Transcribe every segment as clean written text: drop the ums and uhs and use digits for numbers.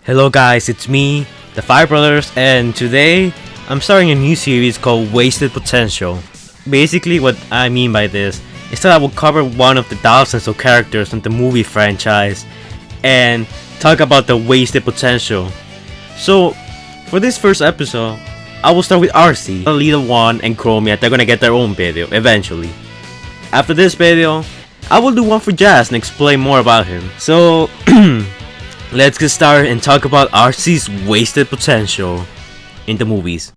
Hello guys, it's me, the Five Brothers, and today I'm starting a new series called Wasted Potential. Basically what I mean by this is that I will cover one of the thousands of characters in the movie franchise and talk about the wasted potential. So for this first episode, I will start with Arcee, Little One, and Chromia. They're gonna get their own video eventually. After this video, I will do one for Jazz and explain more about him. So let's get started and talk about Arcee's wasted potential in the movies.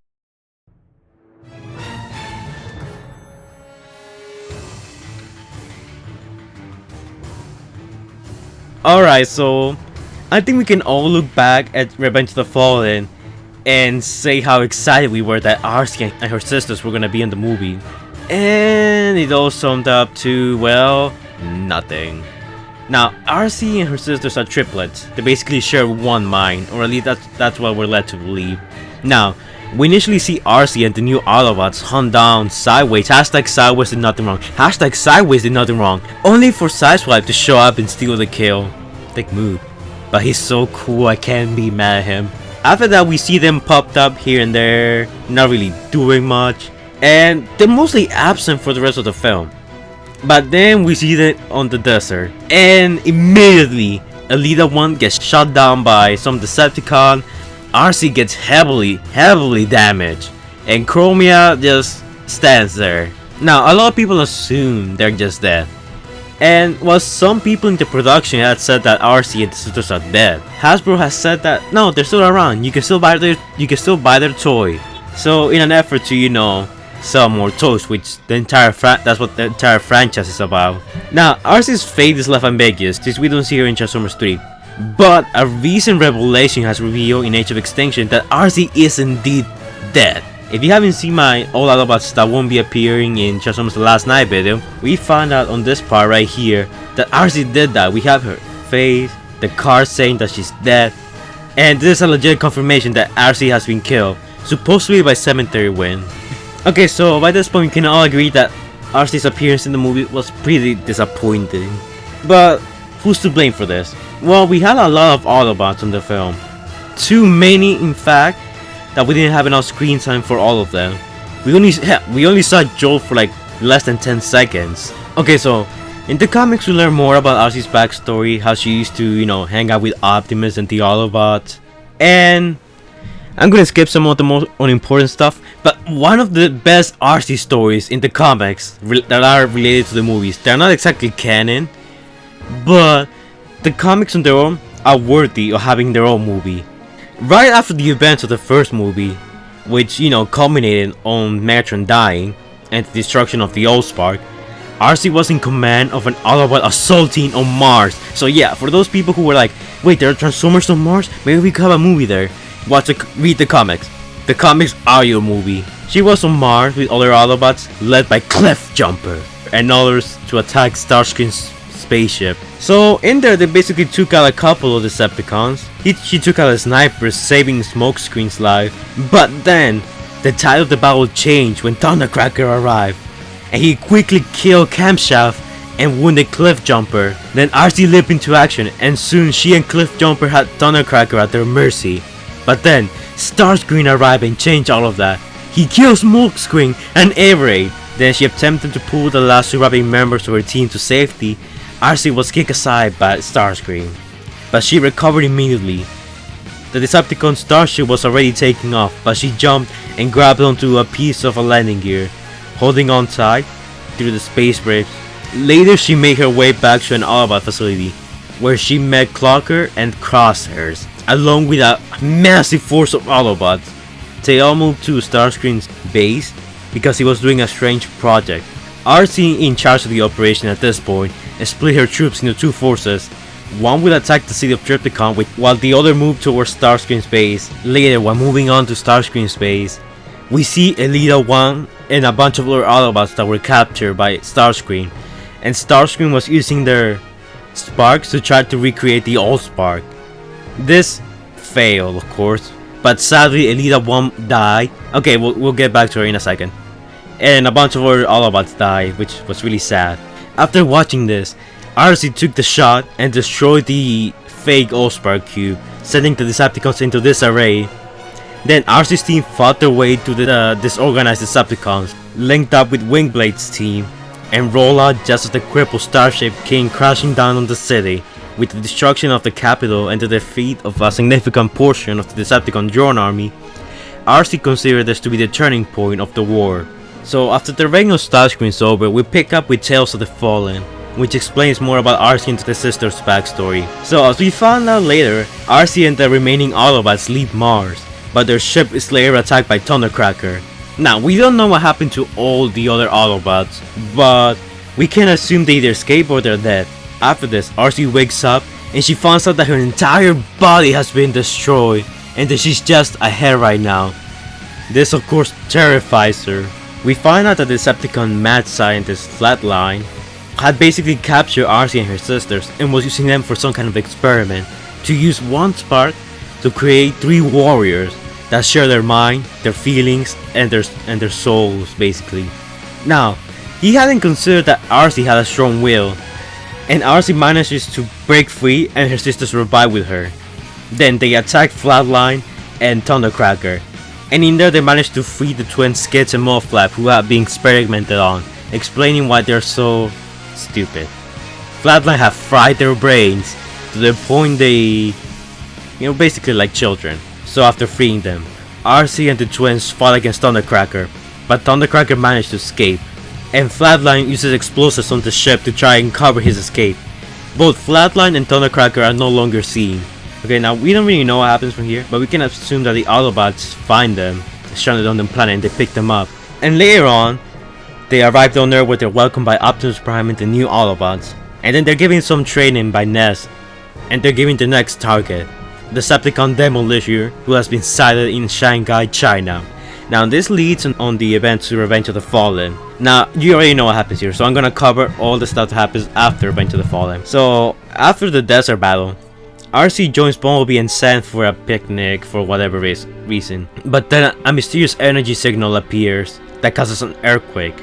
Alright, so I think we can all look back at Revenge of the Fallen and say how excited we were that Arcee and her sisters were gonna be in the movie. And it all summed up to, well, nothing. Now, Arcee and her sisters are triplets. They basically share one mind, or at least that's what we're led to believe. Now, we initially see Arcee and the new Autobots hunt down Sideways. Hashtag Sideways did nothing wrong. Hashtag Sideways did nothing wrong. Only for Sideswipe to show up and steal the kill. Thick move. But he's so cool, I can't be mad at him. After that, we see them popped up here and there, not really doing much. And they're mostly absent for the rest of the film. But then we see them on the desert, and immediately Elita 1 gets shot down by some Decepticon. Arcee gets heavily damaged, and Chromia just stands there. Now, a lot of people assume they're just dead, and while some people in the production had said that Arcee and the sisters are dead, Hasbro has said that no, they're still around. You can still buy their toy. So in an effort to sell more toys, which that's what the entire franchise is about. Now, Arcee's fate is left ambiguous since we don't see her in Transformers 3. But a recent revelation has revealed in Age of Extinction that Arcee is indeed dead. If you haven't seen my All Autobots that won't be appearing in Transformers The Last Night video, we found out on this part right here that Arcee did die. We have her face, the card saying that she's dead, and this is a legit confirmation that Arcee has been killed, supposedly by Cemetery Wind. Okay, so by this point we can all agree that Arcee's appearance in the movie was pretty disappointing. But who's to blame for this? Well, we had a lot of Autobots in the film. Too many, in fact, that we didn't have enough screen time for all of them. We only saw Joel for like less than 10 seconds. Okay, so in the comics we learn more about Arcee's backstory, how she used to, hang out with Optimus and the Autobots. And I'm gonna skip some of the most unimportant stuff, but one of the best Arcee stories in the comics that are related to the movies, they're not exactly canon, but the comics on their own are worthy of having their own movie. Right after the events of the first movie, which culminated on Megatron dying and the destruction of the Allspark, Arcee was in command of an Autobot assault team on Mars. So yeah, for those people who were like, wait, there are Transformers on Mars? Maybe we could have a movie there. Read the comics. The comics are your movie. She was on Mars with other Autobots led by Cliff Jumper and others to attack Starscream's spaceship. So in there they basically took out a couple of Decepticons. She took out a sniper, saving Smokescreen's life. But then the tide of the battle changed when Thundercracker arrived, and he quickly killed Camshaft and wounded Cliff Jumper. Then Arcee leaped into action, and soon she and Cliff Jumper had Thundercracker at their mercy. But then Starscream arrived and changed all of that. He killed Smokescreen and Averade. Then she attempted to pull the last surviving members of her team to safety. Arcee was kicked aside by Starscream, but she recovered immediately. The Decepticon starship was already taking off, but she jumped and grabbed onto a piece of a landing gear, holding on tight through the space brakes. Later she made her way back to an Autobot facility, where she met Clocker and Crosshairs, along with a massive force of Autobots. They all moved to Starscream's base because he was doing a strange project. Arcee, in charge of the operation at this point, split her troops into two forces. One would attack the city of Trypticon while the other moved towards Starscream's base. Later, while moving on to Starscream's base, we see Elita 1 and a bunch of other Autobots that were captured by Starscream, and Starscream was using their sparks to try to recreate the Allspark. This failed, of course, but sadly Elita 1 died. Okay, we'll get back to her in a second. And a bunch of other Autobots died, which was really sad. After watching this, Arcee took the shot and destroyed the fake Allspark cube, sending the Decepticons into disarray. Then Arcee's team fought their way to the disorganized Decepticons, linked up with Wingblade's team, and rolled out just as the crippled starship came crashing down on the city. With the destruction of the capital and the defeat of a significant portion of the Decepticon drone army, Arcee considered this to be the turning point of the war. So after the regular start screen's over, we pick up with Tales of the Fallen, which explains more about Arcee and the sisters' backstory. So as we found out later, Arcee and the remaining Autobots leave Mars, but their ship is later attacked by Thundercracker. Now, we don't know what happened to all the other Autobots, but we can assume they either escape or they're dead. After this, Arcee wakes up and she finds out that her entire body has been destroyed and that she's just a head right now. This of course terrifies her. We find out that the Decepticon mad scientist Flatline had basically captured Arcee and her sisters and was using them for some kind of experiment to use one spark to create 3 warriors that share their mind, their feelings, and their souls basically. Now, he hadn't considered that Arcee had a strong will, and Arcee manages to break free and her sisters revive with her. Then they attack Flatline and Thundercracker, and in there they manage to free the twins Skids and Mudflap who have been experimented on, explaining why they're so stupid. Flatline have fried their brains to the point they, basically like children. So after freeing them, Arcee and the twins fought against Thundercracker, but Thundercracker managed to escape, and Flatline uses explosives on the ship to try and cover his escape. Both Flatline and Thundercracker are no longer seen. Okay, now we don't really know what happens from here, but we can assume that the Autobots find them, stranded on the planet, and they pick them up. And later on, they arrived on Earth where they're welcomed by Optimus Prime and the new Autobots. And then they're given some training by Ness, and they're given the next target, Decepticon Demolisher, who has been sighted in Shanghai, China. Now this leads on the event to Revenge of the Fallen. Now you already know what happens here, so I'm gonna cover all the stuff that happens after Revenge of the Fallen. So after the desert battle, Arcee joins Bumblebee and Sam for a picnic for whatever reason. But then a mysterious energy signal appears that causes an earthquake.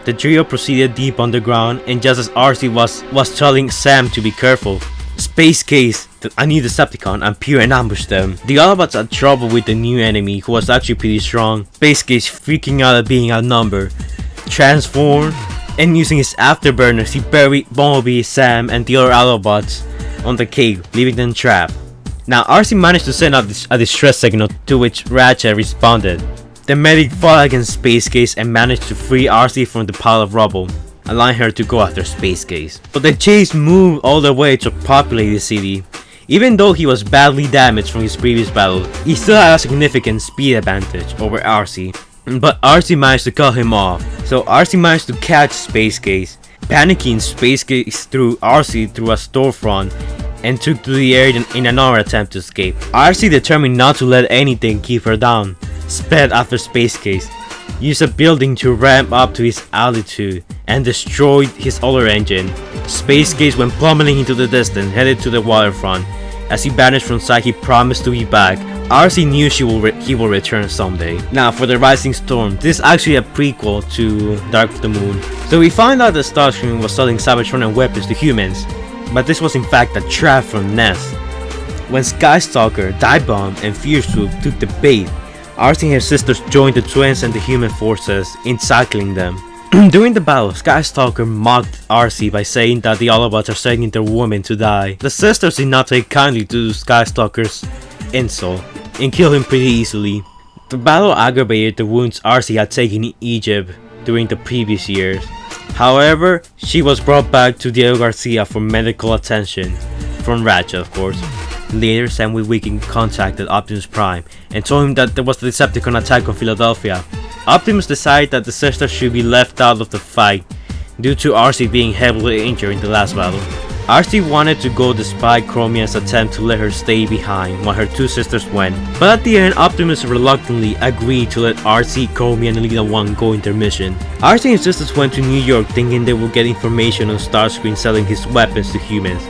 The trio proceeded deep underground, and just as Arcee was telling Sam to be careful, Space Case, a new Decepticon, appeared and ambushed them. The Autobots had trouble with the new enemy, who was actually pretty strong. Space Case, freaking out at being outnumbered, transformed, and using his afterburners, he buried Bumblebee, Sam, and the other Autobots on the cave, leaving them trapped. Now Arcee managed to send out a distress signal, to which Ratchet responded. The medic fought against Space Case and managed to free Arcee from the pile of rubble, allowing her to go after Space Case. But the chase moved all the way to populate the city. Even though he was badly damaged from his previous battle, he still had a significant speed advantage over Arcee. But Arcee managed to cut him off, so Arcee managed to catch Space Case. Panicking, Space Case threw Arcee through a storefront and took to the air in another attempt to escape. Arcee, determined not to let anything keep her down, sped after Space Case, used a building to ramp up to his altitude, and destroyed his other engine. Space Case went plummeting into the distance, headed to the waterfront. As he vanished from sight, he promised to be back. Arcee knew he will return someday. Now for the Rising Storm, this is actually a prequel to Dark of the Moon. So we find out that Starscream was selling Cybertronian weapons to humans, but this was in fact a trap from Ness. When Skystalker, Dive-Bomb, and Fierce Swoop took the bait, Arcee and her sisters joined the twins and the human forces, encircling them. During the battle, Skystalker mocked Arcee by saying that the Autobots are sending their women to die. The sisters did not take kindly to Skystalker's insult and killed him pretty easily. The battle aggravated the wounds Arcee had taken in Egypt during the previous years. However, she was brought back to Diego Garcia for medical attention, from Ratchet of course. Later, Sam Witwicky contacted Optimus Prime and told him that there was a Decepticon attack on Philadelphia. Optimus decided that the sisters should be left out of the fight due to Arcee being heavily injured in the last battle. Arcee wanted to go despite Chromia's attempt to let her stay behind while her two sisters went, but at the end Optimus reluctantly agreed to let Arcee, Chromia, and Elita 1 go in their mission. Arcee and sisters went to New York thinking they would get information on Starscream selling his weapons to humans,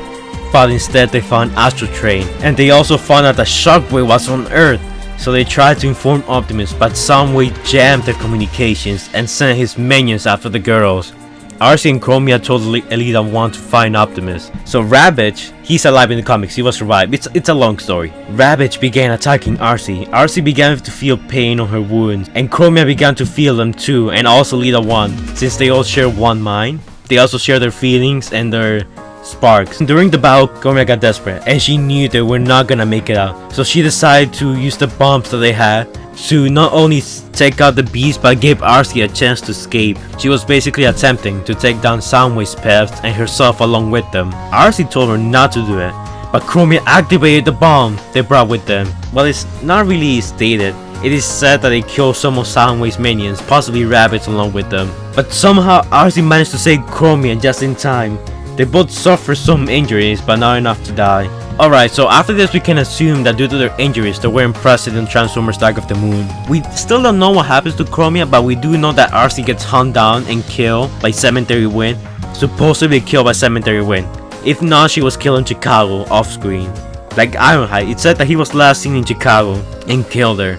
but instead they found Astro Train, and they also found out that Shockwave was on Earth. So they tried to inform Optimus, but Soundwave jammed their communications and sent his minions after the girls. Arcee and Chromia told Elita 1 to find Optimus. So Ravage, he's alive in the comics, he was revived. It's a long story. Ravage began attacking Arcee. Arcee began to feel pain on her wounds, and Chromia began to feel them too, and also Elita 1. Since they all share one mind, they also share their feelings and their sparks. During the battle, Chromia got desperate, and she knew they were not gonna make it out. So she decided to use the bombs that they had to not only take out the beast but give Arcee a chance to escape. She was basically attempting to take down Soundwave's paths and herself along with them. Arcee told her not to do it, but Chromia activated the bomb they brought with them. Well, it's not really stated. It is said that they killed some of Soundwave's minions, possibly rabbits along with them. But somehow Arcee managed to save Chromia just in time. They both suffered some injuries, but not enough to die. Alright, so after this we can assume that due to their injuries they weren't present in Transformers Dark of the Moon. We still don't know what happens to Chromia, but we do know that Arcee gets hunted down and killed by Cemetery Wind. Supposedly killed by Cemetery Wind. If not, she was killed in Chicago, off screen. Like Ironhide, it said that he was last seen in Chicago and killed her.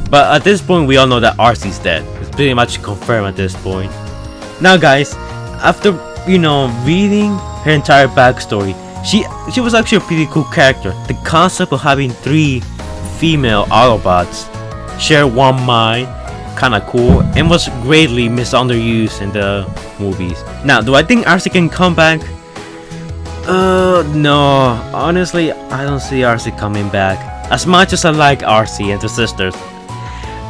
But at this point we all know that Arcee's dead. It's pretty much confirmed at this point. Now guys, after reading her entire backstory, she was actually a pretty cool character. The concept of having 3 female Autobots share one mind, kinda cool, and was greatly misunderused in the movies. Now, do I think Arcee can come back? No. Honestly, I don't see Arcee coming back. As much as I like Arcee and the sisters,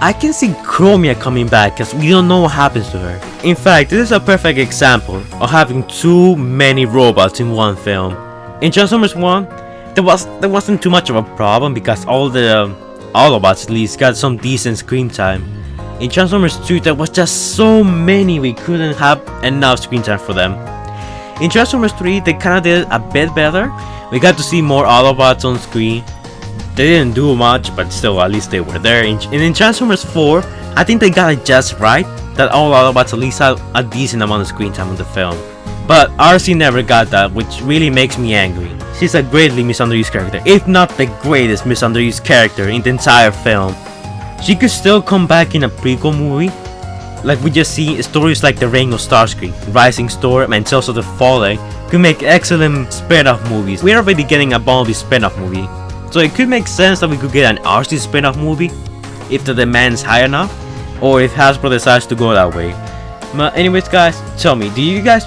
I can see Chromia coming back because we don't know what happens to her. In fact, this is a perfect example of having too many robots in one film. In Transformers 1, there wasn't too much of a problem because all the Autobots at least got some decent screen time. In Transformers 2, there was just so many we couldn't have enough screen time for them. In Transformers 3, they kinda did a bit better. We got to see more Autobots on screen. They didn't do much, but still at least they were there. And in Transformers 4, I think they got it just right, that all Autobots at least had a decent amount of screen time in the film. But Arcee never got that, which really makes me angry. She's a greatly misunderused character, if not the greatest misunderused character in the entire film. She could still come back in a prequel movie. Like we just see stories like The Reign of Starscream, Rising Storm, and Tales of the Fallen could make excellent spin-off movies. We're already getting a Bumblebee spin-off movie, so it could make sense that we could get an Arcee spin-off movie if the demand's high enough, or if Hasbro decides to go that way. But anyways guys, tell me, do you guys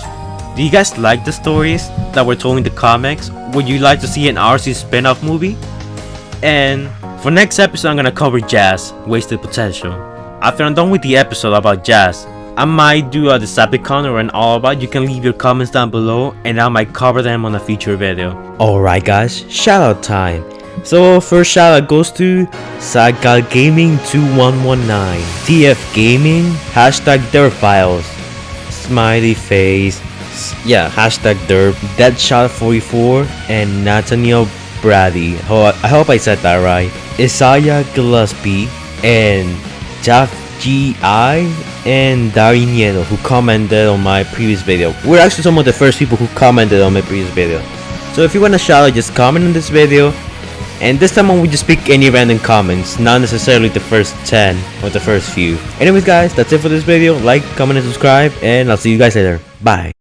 like the stories that were told in the comics? Would you like to see an Arcee spin-off movie? And for next episode I'm gonna cover Jazz, Wasted Potential. After I'm done with the episode about Jazz, I might do a Decepticon or an Autobot. You can leave your comments down below and I might cover them on a future video. Alright guys, shout out time. So first shout out goes to Saga Gaming 2119, TF Gaming, #DerpFiles, Smiley Face, yeah, #Derp, Deadshot44, and Nathaniel Brady. I hope I said that right. Isaiah Gillespie and Jeff GI and Dari Nieto, who commented on my previous video. We're actually some of the first people who commented on my previous video. So if you want a shout out, just comment on this video. And this time I will just pick any random comments, not necessarily the first 10 or the first few. Anyways guys, that's it for this video. Like, comment, and subscribe, and I'll see you guys later. Bye.